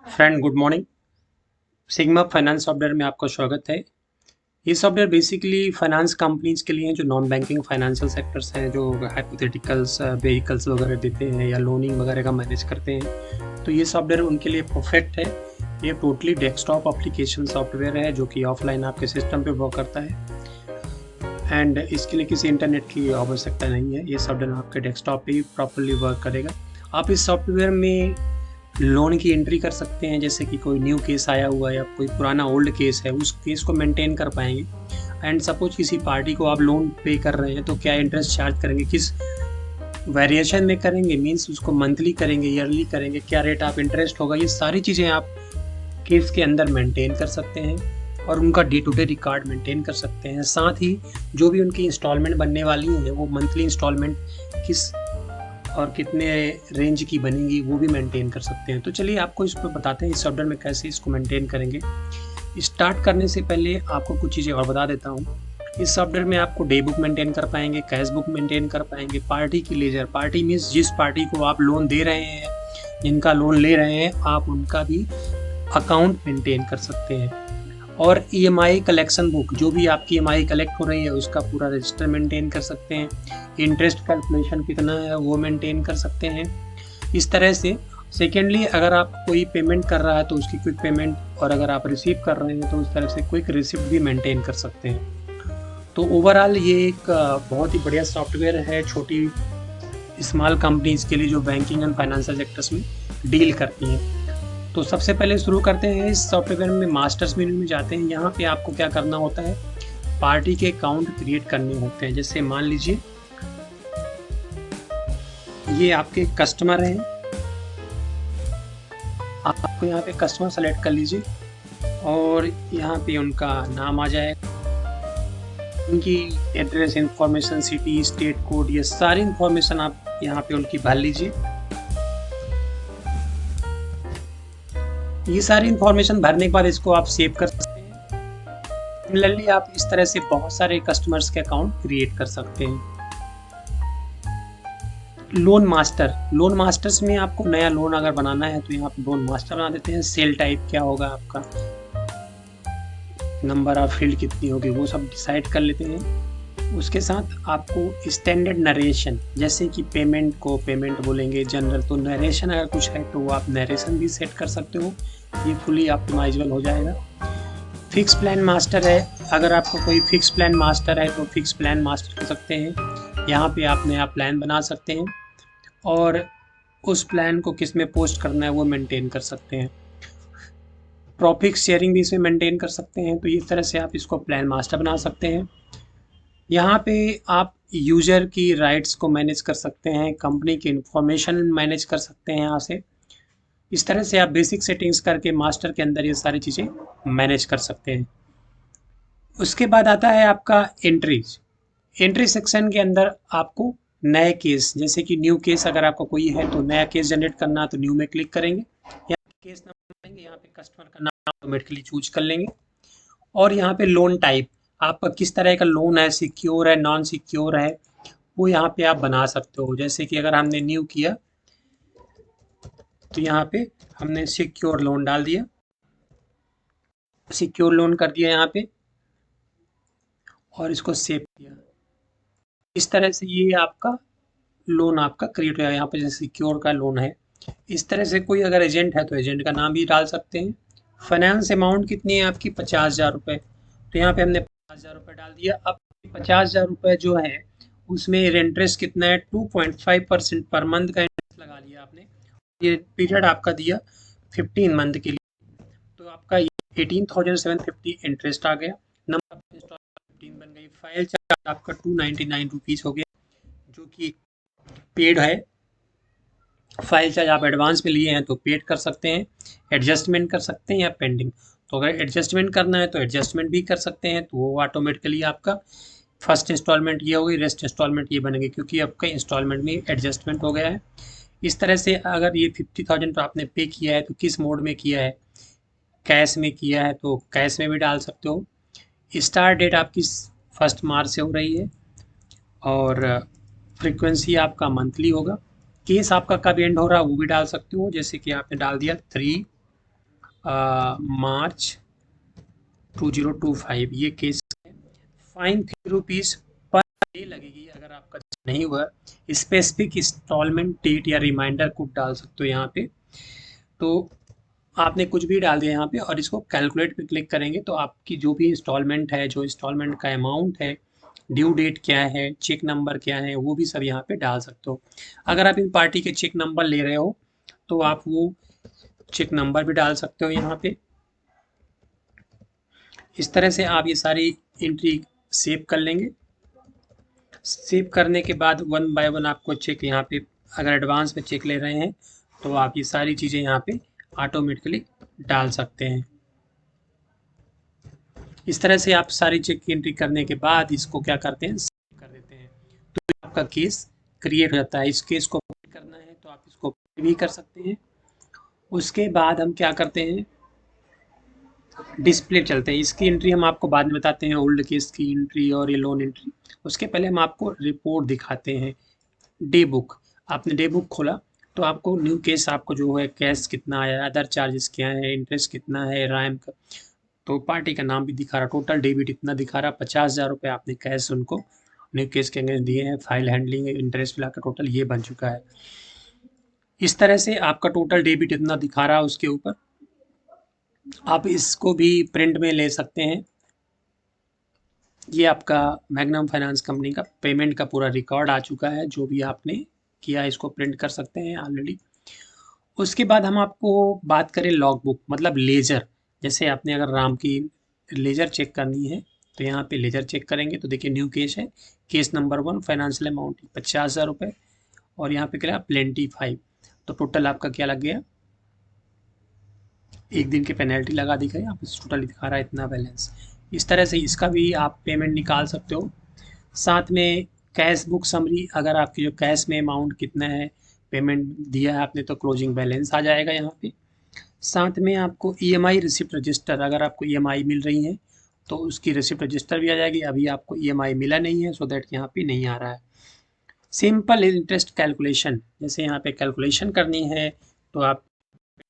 Friend good morning. Sigma finance software में आपका स्वागत है। ये सॉफ्टवेयर बेसिकली फाइनेंस कंपनीज के लिए हैं जो नॉन बैंकिंग फाइनेंशियल सेक्टर्स हैं, जो हाइपोथेटिकल्स व्हीकल्स वगैरह देते हैं या लोनिंग वगैरह का मैनेज करते हैं। तो ये सॉफ्टवेयर उनके लिए परफेक्ट है। ये टोटली डेस्कटॉप एप्लीकेशन सॉफ्टवेयर है जो कि ऑफलाइन आपके सिस्टम पे वर्क करता है एंड इसके लिए किसी इंटरनेट की आवश्यकता नहीं है। ये सॉफ्टवेयर आपके डेस्कटॉप पे ही प्रॉपरली वर्क करेगा। आप इस सॉफ्टवेयर में लोन की एंट्री कर सकते हैं, जैसे कि कोई न्यू केस आया हुआ है या कोई पुराना ओल्ड केस है, उस केस को मेंटेन कर पाएंगे। एंड सपोज किसी पार्टी को आप लोन पे कर रहे हैं तो क्या इंटरेस्ट चार्ज करेंगे, किस वेरिएशन में करेंगे, मीन्स उसको मंथली करेंगे, ईयरली करेंगे, क्या रेट ऑफ इंटरेस्ट होगा, ये सारी चीज़ें आप केस के अंदर मेंटेन कर सकते हैं और उनका day to day record maintain कर सकते हैं। साथ ही जो भी उनकी इंस्टॉलमेंट बनने वाली है वो मंथली इंस्टॉलमेंट किस और कितने रेंज की बनेगी वो भी मेंटेन कर सकते हैं। तो चलिए आपको इस पर बताते हैं इस सॉफ्टवेयर में कैसे इसको मेंटेन करेंगे। स्टार्ट करने से पहले आपको कुछ चीज़ें और बता देता हूँ। इस सॉफ्टवेयर में आपको डे बुक मेंटेन कर पाएंगे, कैश बुक मेंटेन कर पाएंगे, पार्टी की लेजर, पार्टी मीन्स जिस पार्टी को आप लोन दे रहे हैं, जिनका लोन ले रहे हैं, आप उनका भी अकाउंट मेंटेन कर सकते हैं। और ईएमआई कलेक्शन बुक, जो भी आपकी ईएमआई कलेक्ट हो रही है उसका पूरा रजिस्टर मेंटेन कर सकते हैं। इंटरेस्ट कैलकुलेशन कितना है वो मेंटेन कर सकते हैं इस तरह से। सेकेंडली, अगर आप कोई पेमेंट कर रहा है तो उसकी क्विक पेमेंट, और अगर आप रिसीव कर रहे हैं तो उस तरह से क्विक रिसिप्ट भी मेंटेन कर सकते हैं। तो ओवरऑल ये एक बहुत ही बढ़िया सॉफ्टवेयर है छोटी स्मॉल कंपनीज के लिए जो बैंकिंग एंड फाइनेंशियल सेक्टर्स में डील करती हैं। तो सबसे पहले शुरू करते हैं इस सॉफ्टवेयर में। मास्टर्स मेन्यू में जाते हैं। यहाँ पे आपको क्या करना होता है, पार्टी के अकाउंट क्रिएट करने होते हैं। जैसे मान लीजिए ये आपके कस्टमर हैं, आपको यहाँ पे कस्टमर सेलेक्ट कर लीजिए और यहाँ पे उनका नाम आ जाएगा, उनकी address information, city, state code, ये सारी इंफॉर्मेशन आप यहाँ पे उनकी भर लीजिए। ये सारी इंफॉर्मेशन भरने के बाद इसको आप सेव कर सकते हैं। सिमिलरली आप इस तरह से बहुत सारे कस्टमर्स के अकाउंट क्रिएट कर सकते हैं। लोन मास्टर, लोन मास्टर्स में आपको नया लोन अगर बनाना है तो यहाँ पे लोन मास्टर बना देते हैं। सेल टाइप क्या होगा आपका, नंबर ऑफ फील्ड कितनी होगी, वो सब डिसाइड कर लेते हैं। उसके साथ आपको स्टैंडर्ड नरेशन, जैसे कि पेमेंट को पेमेंट बोलेंगे जनरल, तो नरेशन अगर कुछ है तो आप नरेशन भी सेट कर सकते हो, ये फुली ऑप्टिमाइजेबल हो जाएगा। फिक्स प्लान मास्टर है, अगर आपको कोई फिक्स प्लान मास्टर है तो फिक्स प्लान मास्टर कर सकते हैं। यहाँ पे आप नया प्लान बना सकते हैं और उस प्लान को किस में पोस्ट करना है वो मेंटेन कर सकते हैं। प्रॉफिट शेयरिंग भी इसमें मेंटेन कर सकते हैं। तो इस तरह से आप इसको प्लान मास्टर बना सकते हैं। यहाँ पे आप यूजर की राइट्स को मैनेज कर सकते हैं, कंपनी की इंफॉर्मेशन मैनेज कर सकते हैं यहाँ से। इस तरह से आप बेसिक सेटिंग्स करके मास्टर के अंदर ये सारी चीज़ें मैनेज कर सकते हैं। उसके बाद आता है आपका एंट्रीज। एंट्री सेक्शन के अंदर आपको नए केस, जैसे कि न्यू केस अगर आपका कोई है तो नया केस जनरेट करना तो न्यू में क्लिक करेंगे, या केस नंबर देंगे, यहाँ पे कस्टमर का नाम ऑटोमेटिकली चूज कर लेंगे। और यहाँ पे लोन टाइप, आपका किस तरह का लोन है, सिक्योर है, नॉन सिक्योर है, वो यहाँ पे आप बना सकते हो। जैसे कि अगर हमने न्यू किया तो यहाँ पे हमने सिक्योर लोन डाल दिया, सिक्योर लोन कर दिया यहाँ पे और इसको सेव किया। इस तरह से ये आपका लोन आपका क्रिएट हो, यहाँ पे जैसे सिक्योर का लोन है। इस तरह से कोई अगर एजेंट है तो एजेंट का नाम भी डाल सकते हैं। फाइनेंस अमाउंट कितनी है आपकी, 50,000 रुपये, तो यहाँ पे हमने 50,000 रुपये डाल दिया। अब 50,000 रुपये जो है उसमें इंटरेस्ट कितना है, 2.5% पर मंथ का इंटरेस्ट लगा लिया आपने। ये पीरियड आपका दिया 15 मंथ के लिए, तो आपका 18,750 इंटरेस्ट आ गया। नंबर ऑफ इंस्टॉलमेंट 15 बन गई। फाइल चार्ज आपका 299 रुपीज़ हो गया, जो कि पेड है। फाइल चार्ज आप एडवांस में लिए हैं तो पेड कर सकते हैं, एडजस्टमेंट कर सकते हैं या पेंडिंग। तो अगर एडजस्टमेंट करना है तो एडजस्टमेंट भी कर सकते हैं, तो वो ऑटोमेटिकली आपका फर्स्ट इंस्टॉलमेंट ये होगी, रेस्ट इंस्टॉलमेंट ये बनेगी, क्योंकि आपका इंस्टॉलमेंट में एडजस्टमेंट हो गया है। इस तरह से अगर ये 50,000 आपने पे किया है तो किस मोड में किया है, कैश में किया है तो कैश में भी डाल सकते हो। स्टार्ट डेट आपकी 1 मार्च से हो रही है, और फ्रीक्वेंसी आपका मंथली होगा। केस आपका कब एंड हो रहा है वो भी डाल सकते हो, जैसे कि आपने डाल दिया 3 मार्च 2025, ये केस है। फाइन ₹3 पर डे लगेगी अगर आपका नहीं हुआ। स्पेसिफिक इंस्टॉलमेंट डेट या रिमाइंडर कोड डाल सकते हो यहाँ पे। तो आपने कुछ भी डाल दिया यहाँ पे और इसको कैलकुलेट पे क्लिक करेंगे तो आपकी जो भी इंस्टॉलमेंट है, जो इंस्टॉलमेंट का अमाउंट है, ड्यू डेट क्या है, चेक नंबर क्या है, वो भी सब यहाँ पे डाल सकते हो। अगर आप इन पार्टी के चेक नंबर ले रहे हो तो आप वो चेक नंबर भी डाल सकते हो यहाँ पे। इस तरह से आप ये सारी एंट्री सेव कर लेंगे। सेव करने के बाद वन बाय वन आपको चेक यहाँ पे, अगर एडवांस में चेक ले रहे हैं तो आप ये सारी चीज़ें यहाँ पे ऑटोमेटिकली डाल सकते हैं। इस तरह से आप सारी चेक की एंट्री करने के बाद इसको क्या करते हैं, सेव कर देते हैं। तो आपका केस क्रिएट हो जाता है। इस केस को प्रिंट करना है तो आप इसको प्रिंट भी कर सकते हैं। उसके बाद हम क्या करते हैं, डिस्प्ले चलते हैं। इसकी एंट्री हम आपको बाद में बताते हैं, ओल्ड केस की एंट्री और ये लोन एंट्री। उसके पहले हम आपको रिपोर्ट दिखाते हैं। डे बुक, आपने डे बुक खोला तो आपको न्यू केस, आपको जो है कैश कितना आया, अदर चार्जेस क्या है, इंटरेस्ट कितना है, रैम का, तो पार्टी का नाम भी दिखा रहा, टोटल डेबिट इतना दिखा रहा, 50,000 रुपये आपने कैश उनको न्यू केस के अगेंस्ट दिए हैं, फाइल हैंडलिंग इंटरेस्ट मिलाकर टोटल ये बन चुका है। इस तरह से आपका टोटल डेबिट इतना दिखा रहा है उसके ऊपर। आप इसको भी प्रिंट में ले सकते हैं। ये आपका मैग्नम फाइनेंस कंपनी का पेमेंट का पूरा रिकॉर्ड आ चुका है, जो भी आपने किया इसको प्रिंट कर सकते हैं ऑलरेडी। उसके बाद हम आपको बात करें लॉग बुक, मतलब लेजर। जैसे आपने अगर राम की लेजर चेक करनी है तो यहाँ पे लेजर चेक करेंगे तो देखिए न्यू केस है, केस नंबर 1, फाइनेंशियल अमाउंट 50,000 रुपये, और यहाँ पे क्या प्लेंटी 5। तो टोटल आपका क्या लग गया, एक दिन की पेनल्टी लगा दी गई, आप टोटल दिखा रहा है इतना बैलेंस। इस तरह से इसका भी आप पेमेंट निकाल सकते हो। साथ में कैश बुक समरी, अगर आपकी जो कैश में अमाउंट कितना है, पेमेंट दिया है आपने तो क्लोजिंग बैलेंस आ जाएगा यहाँ पे। साथ में आपको ईएमआई रिसिप्ट रजिस्टर, अगर आपको ईएमआई मिल रही है तो उसकी रिसिप्ट रजिस्टर भी आ जाएगी। अभी आपको ईएमआई मिला नहीं है, सो दैट यहाँ पे नहीं आ रहा है। सिंपल इंटरेस्ट कैलकुलेशन, जैसे यहाँ पे कैलकुलेशन करनी है तो आप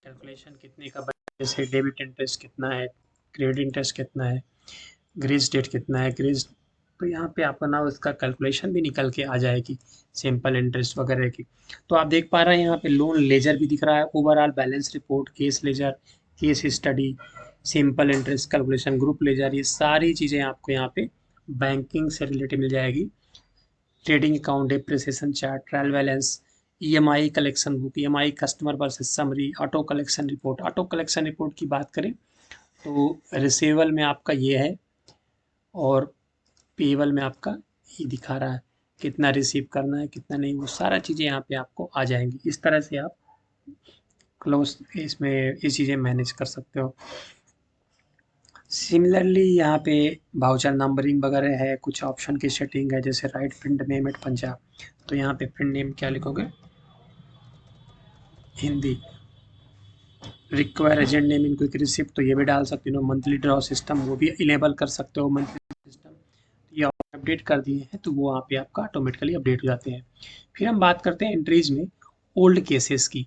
कैलकुलेशन कितने का बने, जैसे डेबिट इंटरेस्ट कितना है, क्रेडिट इंटरेस्ट कितना है, ग्रेस डेट कितना है, ग्रेस, तो यहाँ पे आपका ना उसका कैलकुलेशन भी निकल के आ जाएगी, सिंपल इंटरेस्ट वगैरह की। तो आप देख पा रहे हैं यहाँ पे लोन लेजर भी दिख रहा है, overall balance report, case ledger, case study, simple interest calculation, group ledger, ये सारी चीज़ें आपको यहाँ पे बैंकिंग से रिलेटेड मिल जाएगी। Trading account, depreciation chart, trial balance, EMI collection book, EMI customer versus summary, auto collection report. Auto collection report की बात करें तो रिसीवेबल में आपका ये है और पेबल में आपका ये दिखा रहा है, कितना रिसीव करना है कितना नहीं, वो सारा चीज़ें यहाँ पे आपको आ जाएंगी। इस तरह से आप क्लोज इसमें ये चीज़ें मैनेज कर सकते हो। सिमिलरली यहाँ पे वाउचर नंबरिंग वगैरह है, कुछ ऑप्शन की सेटिंग है, जैसे right print name at Punjab, तो यहाँ पे प्रिंट नेम क्या लिखोगे, Hindi. Require agent name in quick receipt, तो ये भी डाल सकते हो। मंथली ड्रॉ सिस्टम वो भी इनेबल कर सकते हो, मंथली सिस्टम ये अपडेट कर दिए हैं तो वो वहाँ पे आपका ऑटोमेटिकली अपडेट हो जाते हैं। फिर हम बात करते हैं एंट्रीज में ओल्ड केसेस की।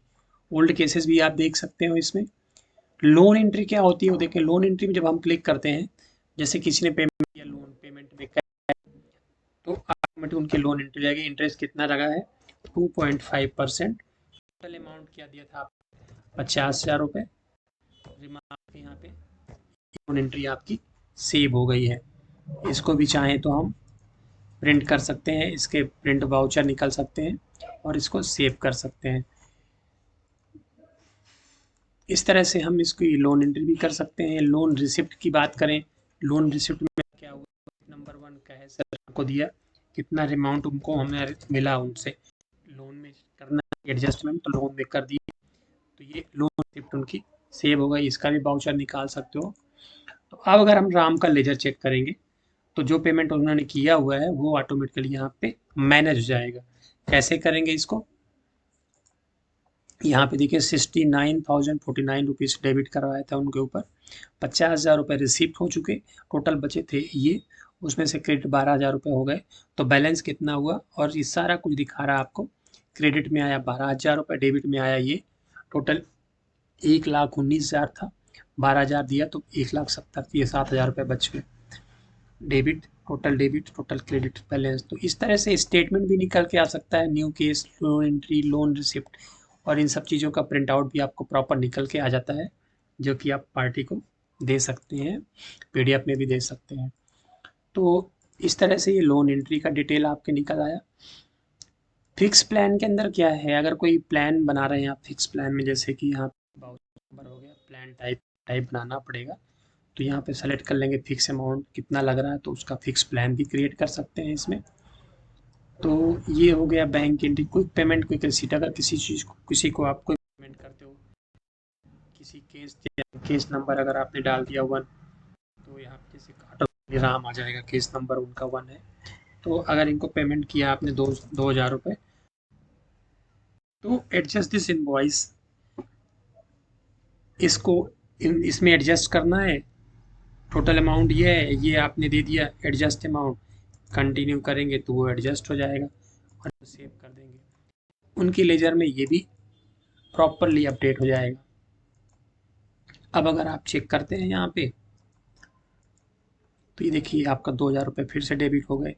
ओल्ड केसेस भी आप देख सकते हो इसमें। लोन एंट्री क्या होती है वो देखें। लोन एंट्री में जब हम क्लिक करते हैं, जैसे किसी ने पेमेंट किया, लोन पेमेंट में तो ऑटोमेटिक उनकी लोन एंट्री जाएगी। इंटरेस्ट कितना लगा है, 2.5%। टोटल अमाउंट क्या दिया था, 50,000 रुपये। रिमार्क यहाँ पे लोन एंट्री आपकी सेव हो गई है। इसको भी चाहें तो हम प्रिंट कर सकते हैं, इसके प्रिंट वाउचर निकल सकते हैं और इसको सेव कर सकते हैं। इस तरह से हम इसको लोन एंट्री भी कर सकते हैं। लोन रिसिप्ट की बात करें, लोन रिसिप्ट में क्या हुआ, नंबर 1 का है, सर को दिया कितना अमाउंट उनको हमें मिला, उनसे लोन में करना एडजस्टमेंट तो लोन में कर दी, तो ये लोन रिसिप्ट उनकी सेव हो गई, इसका भी वाउचर निकाल सकते हो। तो अब अगर हम राम का लेजर चेक करेंगे तो जो पेमेंट उन्होंने किया हुआ है वो ऑटोमेटिकली यहाँ पे मैनेज हो जाएगा। कैसे करेंगे इसको, यहाँ पे देखिए 69,049 रुपीज़ डेबिट करवाया था उनके ऊपर, 50,000 रुपये रिसिप्ट हो चुके, टोटल बचे थे ये, उसमें से क्रेडिट 12,000 रुपये हो गए, तो बैलेंस कितना हुआ, और ये सारा कुछ दिखा रहा है आपको। क्रेडिट में आया 12,000 रुपये, डेबिट में आया ये टोटल 1,19,000 था, 12,000 दिया तो 1,70,000, ये 7,000 रुपये बच गए। Debit, total credit balance. तो इस तरह से स्टेटमेंट भी निकल के आ सकता है, new case, loan entry, loan receipt, और इन सब चीज़ों का प्रिंट आउट भी आपको प्रॉपर निकल के आ जाता है, जो कि आप पार्टी को दे सकते हैं, पीडीएफ में भी दे सकते हैं। तो इस तरह से ये लोन एंट्री का डिटेल आपके निकल आया। फिक्स प्लान के अंदर क्या है, अगर कोई प्लान बना रहे हैं आप फिक्स प्लान में, जैसे कि यहाँ नंबर हो गया, प्लान टाइप बनाना पड़ेगा, तो यहाँ पे सेलेक्ट कर लेंगे फिक्स अमाउंट कितना लग रहा है, तो उसका फिक्स प्लान भी क्रिएट कर सकते हैं इसमें। तो ये हो गया bank entry. Quick payment, quick receipt, अगर किसी को आप कोई पेमेंट करते हो, किसी केस नंबर अगर आपने डाल दिया 1, तो यहाँ पे जैसे काटो राम आ जाएगा, केस नंबर उनका 1 है। तो अगर इनको पेमेंट किया आपने 2,000 रुपये, तो एडजस्ट दिस इनवॉइस, इसको इसमें एडजस्ट करना है। टोटल अमाउंट ये है, ये आपने दे दिया एडजस्ट अमाउंट, कंटिन्यू करेंगे तो वो एडजस्ट हो जाएगा और सेव कर देंगे। उनकी लेजर में ये भी प्रॉपरली अपडेट हो जाएगा। अब अगर आप चेक करते हैं यहाँ पे, तो ये देखिए आपका 2,000 रुपये फिर से डेबिट हो गए,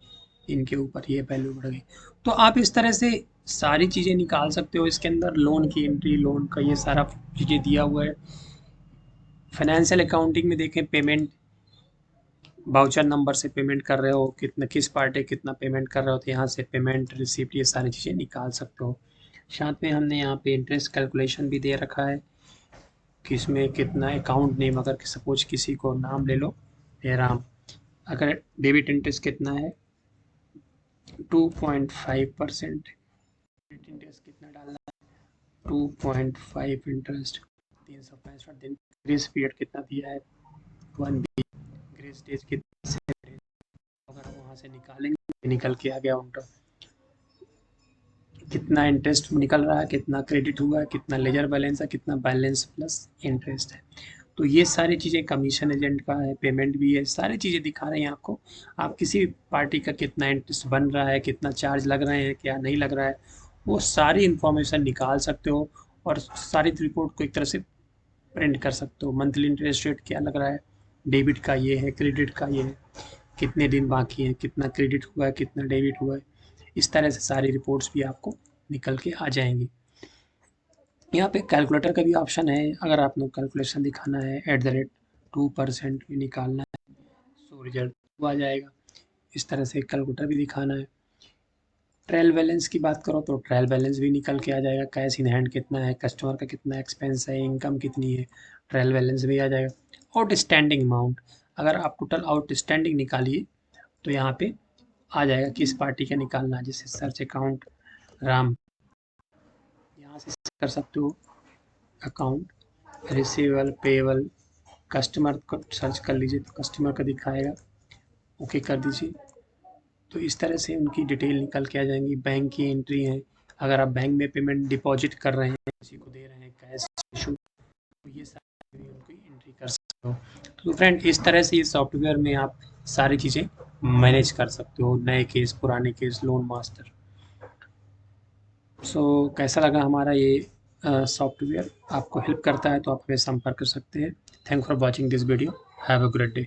इनके ऊपर ये वैल्यू बढ़ गई। तो आप इस तरह से सारी चीज़ें निकाल सकते हो इसके अंदर। लोन की एंट्री, लोन का ये सारा चीज़ें दिया हुआ है। फाइनेंशियल अकाउंटिंग में देखें, पेमेंट वाउचर नंबर से पेमेंट कर रहे हो, कितना किस पार्टी कितना पेमेंट कर रहे हो, तो यहाँ से पेमेंट रिसिप्ट ये सारी चीज़ें निकाल सकते हो। साथ में हमने यहाँ पे इंटरेस्ट कैलकुलेशन भी दे रखा है कि इसमें कितना अकाउंट नेम, अगर सपोज किसी को नाम ले लो जयराम, अगर डेबिट इंटरेस्ट कितना है 2.5%, डेबिट इंटरेस्ट कितना डालना है 2.5 इंटरेस्ट, 365 दिन, ग्रेस पीरियड कितना दिया है 1 वीक, ग्रेस डेज कितना से, अगर वहाँ से निकालेंगे निकल के आ गया उनका कितना इंटरेस्ट निकल रहा है, कितना क्रेडिट हुआ है, कितना लेजर बैलेंस है, कितना बैलेंस प्लस इंटरेस्ट है। तो ये सारी चीज़ें, कमीशन एजेंट का है, पेमेंट भी है, सारी चीज़ें दिखा रहे हैं आपको। आप किसी पार्टी का कितना इंटरेस्ट बन रहा है, कितना चार्ज लग रहे हैं, क्या नहीं लग रहा है, वो सारी इन्फॉर्मेशन निकाल सकते हो और सारी रिपोर्ट को एक तरह से प्रिंट कर सकते हो। मंथली इंटरेस्ट रेट क्या लग रहा है, डेबिट का ये है, क्रेडिट का ये है, कितने दिन बाकी हैं, कितना क्रेडिट हुआ है, कितना डेबिट हुआ है, इस तरह से सारी रिपोर्ट्स भी आपको निकल के आ जाएंगी। यहाँ पे कैलकुलेटर का भी ऑप्शन है, अगर आपको कैलकुलेशन दिखाना है @2% भी निकालना है, सो रिजल्ट आ जाएगा। इस तरह से कैलकुलेटर भी दिखाना है। ट्रायल बैलेंस की बात करो तो ट्रायल बैलेंस भी निकल के आ जाएगा, कैश इन हैंड कितना है, कस्टमर का कितना एक्सपेंस है, इनकम कितनी है, ट्रायल बैलेंस भी आ जाएगा। आउटस्टैंडिंग अमाउंट, अगर आप टोटल आउटस्टैंडिंग निकालिए तो यहाँ पे आ जाएगा किस पार्टी का निकालना है। जैसे सर्च अकाउंट राम, यहाँ से कर सकते हो अकाउंट रिसीवेबल, पेएबल, कस्टमर को सर्च कर लीजिए तो कस्टमर का दिखाएगा, ओके कर दीजिए। तो इस तरह से उनकी डिटेल निकल के आ जाएंगी। बैंक की एंट्री है, अगर आप बैंक में पेमेंट डिपॉजिट कर रहे हैं, किसी को दे रहे हैं कैश इशू, तो ये सारी उनकी एंट्री कर सकते हो। तो फ्रेंड, इस तरह से ये सॉफ्टवेयर में आप सारी चीज़ें मैनेज कर सकते हो, नए केस, पुराने केस, लोन मास्टर। सो कैसा लगा हमारा ये सॉफ्टवेयर, आपको हेल्प करता है तो आप हमें संपर्क कर सकते हैं। Thank for watching this video, have a great day.